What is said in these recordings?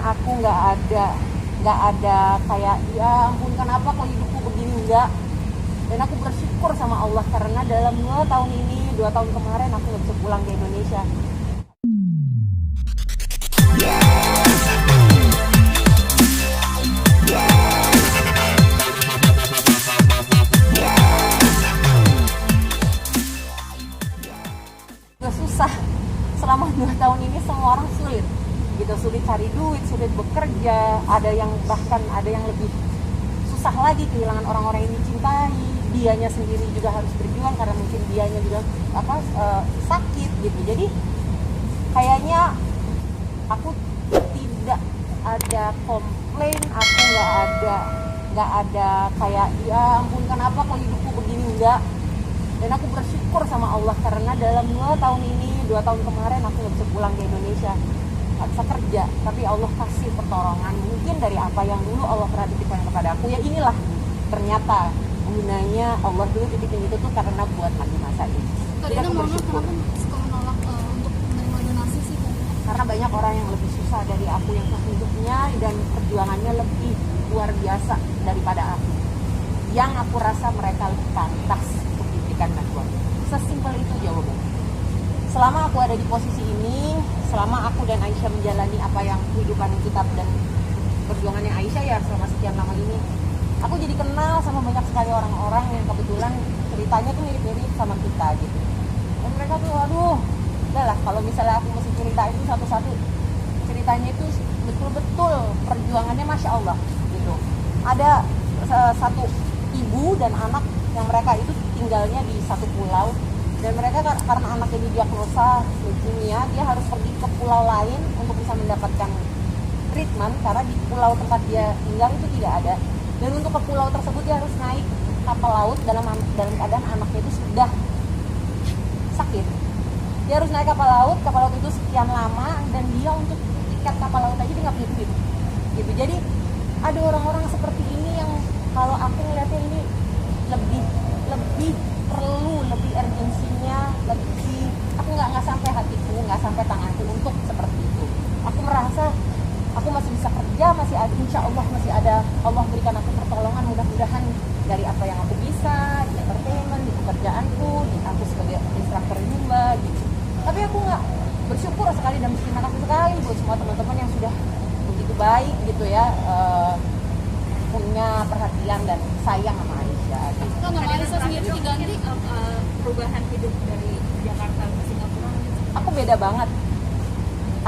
aku nggak ada kayak ya ampun kenapa kok hidupku begini, enggak. Dan aku bersyukur sama Allah karena dalam 2 tahun ini, 2 tahun kemarin aku nggak bisa pulang ke Indonesia. Gak susah. Selama 2 tahun ini semua orang sulit gitu, sulit cari duit, sulit bekerja, ada yang lebih susah lagi kehilangan orang-orang yang dicintai, dianya sendiri juga harus berjuang karena mungkin dianya juga sakit gitu. Jadi kayaknya aku tidak ada komplain, aku nggak ada kayak ya ampun kenapa kok hidupku begini, enggak. Dan aku bersyukur sama Allah karena dalam 2 tahun ini, 2 tahun kemarin aku nggak bisa pulang ke Indonesia, nggak bisa kerja, tapi Allah kasih pertolongan mungkin dari apa yang dulu Allah pernah titipkan kepada aku. Ya inilah ternyata gunanya Allah dulu titipin itu tuh karena buat masa ini. Jadi aku bersyukur. Kenapa suka menolak untuk menerima donasi sih? Karena banyak orang yang lebih susah dari aku yang hidupnya dan perjuangannya lebih luar biasa daripada aku. Yang aku rasa mereka lebih pantas untuk diberikan bantuan. Sesimpel itu jawabannya. Selama aku ada di posisi ini, selama aku dan Aisyah menjalani apa yang kehidupan kita dan perjuangannya Aisyah ya selama sekian lama ini, aku jadi kenal sama banyak sekali orang-orang yang kebetulan ceritanya tuh mirip-mirip sama kita gitu. Dan mereka tuh aduh, udahlah kalau misalnya aku mesti cerita itu satu-satu, ceritanya itu betul-betul perjuangannya Masya Allah gitu. Ada satu ibu dan anak yang mereka itu tinggalnya di satu pulau, dan mereka karena anaknya didiagnosa leukemia, dia harus pergi ke pulau lain untuk bisa mendapatkan treatment karena di pulau tempat dia tinggal itu tidak ada. Dan untuk ke pulau tersebut dia harus naik kapal laut dalam keadaan anaknya itu sudah sakit. Dia harus naik kapal laut itu sekian lama, dan dia untuk tiket kapal laut aja dia nggak punya duit gitu. Jadi ada orang-orang seperti ini yang kalau aku ngeliatnya ini lebih perlu, lebih urgensinya, lebih aku nggak sampai hatiku, nggak sampai tanganku untuk seperti itu. Aku merasa aku masih bisa kerja, masih ada, insya Allah masih ada, Allah berikan aku pertolongan mudah-mudahan dari apa yang aku bisa di entertainment, di pekerjaanku, di aku sebagai instruktur zumba gitu. Tapi aku nggak bersyukur sekali dan berterima kasih sekali buat semua teman-teman yang sudah begitu baik gitu ya, punya perhatian dan sayang sama Aisyah. Gitu. Kalau Aisyah sendiri diganti perubahan hidup dari Jakarta ke Singapura? Aku beda banget.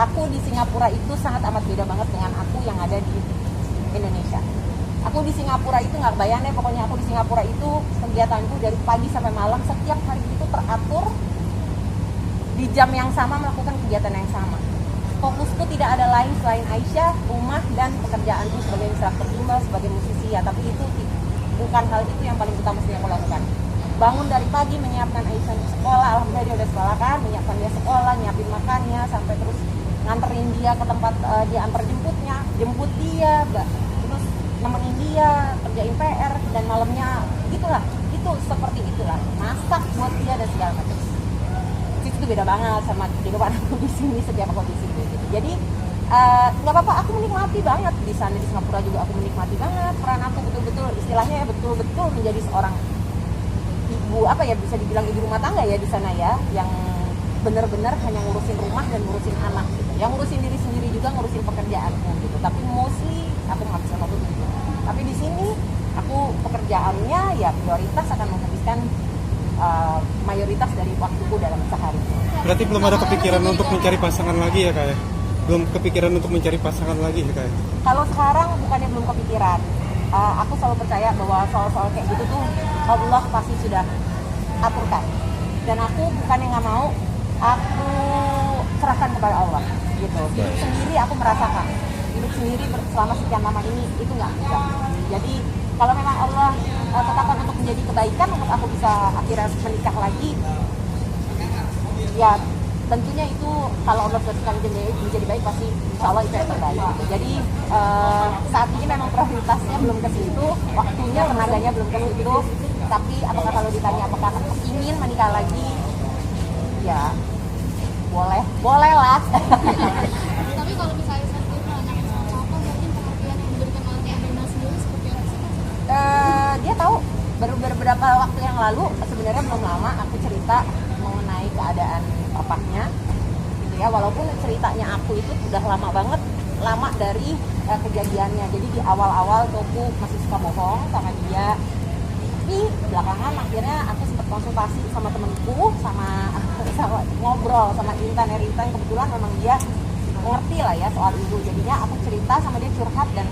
Aku di Singapura itu sangat amat beda banget dengan aku yang ada di Indonesia. Aku di Singapura itu nggak bayang deh, pokoknya aku di Singapura itu kegiatanku dari pagi sampai malam setiap hari itu teratur di jam yang sama, melakukan kegiatan yang sama. Fokusku tidak ada lain selain Aisyah, rumah, dan pekerjaanku sebagai instruktur zumba, sebagai musisi ya. Tapi itu bukan hal itu yang paling utama yang aku lakukan. Bangun dari pagi menyiapkan Aisyah untuk sekolah, alhamdulillah dia udah sekolah kan, menyiapkan dia sekolah, nyiapin makannya, sampai terus nganterin dia ke tempat dia antar jemputnya, jemput dia, terus nemenin dia, kerjain PR, dan malamnya gitulah, itu seperti itulah, masak buat dia dan segala macam. Itu beda banget sama kehidupan aku di sini setiap aku di sini gitu. Jadi nggak apa-apa, aku menikmati banget di sana, di Singapura juga aku menikmati banget peran aku, betul-betul istilahnya ya betul-betul menjadi seorang ibu, apa ya, bisa dibilang ibu rumah tangga ya di sana ya, yang benar-benar hanya ngurusin rumah dan ngurusin anak gitu, yang ngurusin diri sendiri juga, ngurusin pekerjaanku gitu. Tapi mostly aku menghabiskan waktu gitu. Tapi di sini aku pekerjaannya ya prioritas akan menghabiskan mayoritas dari waktuku dalam sehari. Berarti belum ada kepikiran untuk mencari pasangan lagi ya Kak ya? Belum kepikiran untuk mencari pasangan lagi ya Kak ya? Kalau sekarang bukannya belum kepikiran, aku selalu percaya bahwa soal-soal kayak gitu tuh Allah pasti sudah aturkan. Dan aku bukannya nggak mau, aku serahkan kepada Allah gitu. Hidup sendiri aku merasakan, hidup sendiri selama sekian lama ini itu nggak mudah. Jadi kalau memang Allah tetapkan untuk menjadi kebaikan untuk aku bisa akhirnya menikah lagi, ya tentunya itu kalau Allah berkenan menjadi baik pasti insya Allah itu yang terbaik gitu. Jadi saat ini memang prioritasnya belum ke situ, waktunya, tenaganya belum ke situ. Tapi apakah kalau ditanya apakah ingin menikah lagi, ya boleh lah. Tapi kalau misalnya saya sendiri nanya sama beberapa waktu yang lalu, sebenarnya belum lama, aku cerita mengenai keadaan papahnya gitu ya, walaupun ceritanya aku itu udah lama banget, lama dari kejadiannya. Jadi di awal-awal tuh aku masih suka bohong sama dia, tapi belakangan akhirnya aku sempat konsultasi sama temenku, sama ngobrol sama Intan kebetulan memang dia ngerti lah ya soal itu. Jadinya aku cerita sama dia, curhat, dan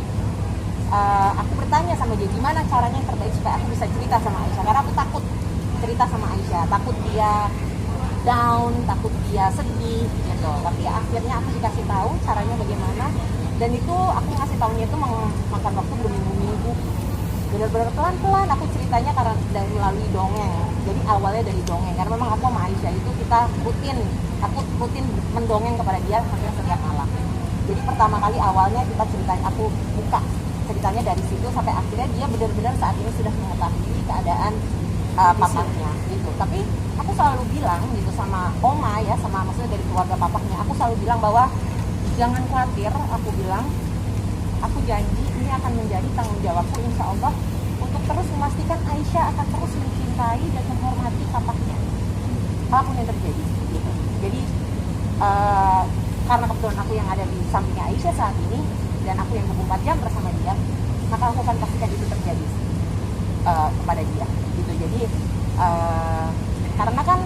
aku bertanya sama dia gimana caranya yang terbaik supaya aku bisa cerita sama Aisyah, karena aku takut cerita sama Aisyah, takut dia down, takut dia sedih gitu. Tapi akhirnya aku dikasih tahu caranya bagaimana, dan itu aku ngasih tahunya itu makan waktu berminggu-minggu, benar-benar pelan-pelan aku ceritanya karena dari melalui dongeng. Jadi awalnya dari dongeng, karena memang aku sama Aisyah itu kita aku rutin mendongeng kepada dia hampir setiap malam. Jadi pertama kali awalnya kita ceritanya, aku buka ceritanya dari situ sampai akhirnya dia benar-benar saat ini sudah mengetahui keadaan papahnya gitu. Tapi aku selalu bilang gitu sama Oma ya, sama maksudnya dari keluarga papahnya, aku selalu bilang bahwa jangan khawatir, aku bilang, aku janji ini akan menjadi tanggung jawabku insya Allah untuk terus memastikan Aisyah akan terus mencintai dan menghormati papahnya apapun yang terjadi gitu. Jadi karena kebetulan aku yang ada di sampingnya Aisyah saat ini dan aku yang 24 jam bersama dia, maka aku akan pastikan itu terjadi kepada dia gitu. Jadi karena kan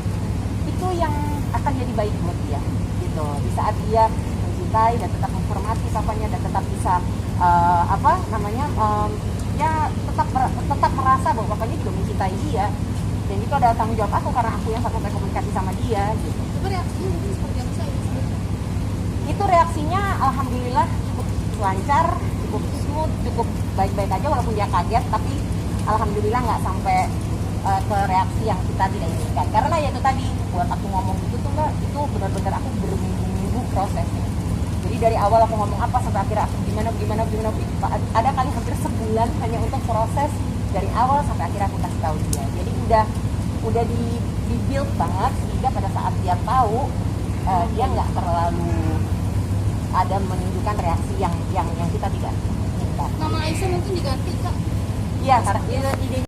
itu yang akan jadi baik buat dia gitu. Di saat dia mencintai dan tetap menghormati papanya dan tetap bisa ya tetap merasa bahwa papanya juga mencintai dia, dan itu adalah tanggung jawab aku karena aku yang satu komunikasi sama dia gitu. Coba reaksinya mungkin seperti apa sih? Itu reaksinya alhamdulillah cukup lancar, cukup smooth, cukup baik-baik aja, walaupun dia kaget, tapi alhamdulillah nggak sampai ke reaksi yang kita tidak inginkan. Karena ya itu tadi, buat aku ngomong gitu tuh Mbak, itu benar-benar aku berminggu-minggu prosesnya. Jadi dari awal aku ngomong apa sampai akhirnya aku gimana, ada kali hampir sebulan hanya untuk proses dari awal sampai akhirnya aku kasih tahu dia. Jadi udah di build banget sehingga pada saat dia tahu dia nggak terlalu ada menunjukkan reaksi yang kita tidak inginkan. Nama Aisyah mungkin diganti Kak? Iya, karena ide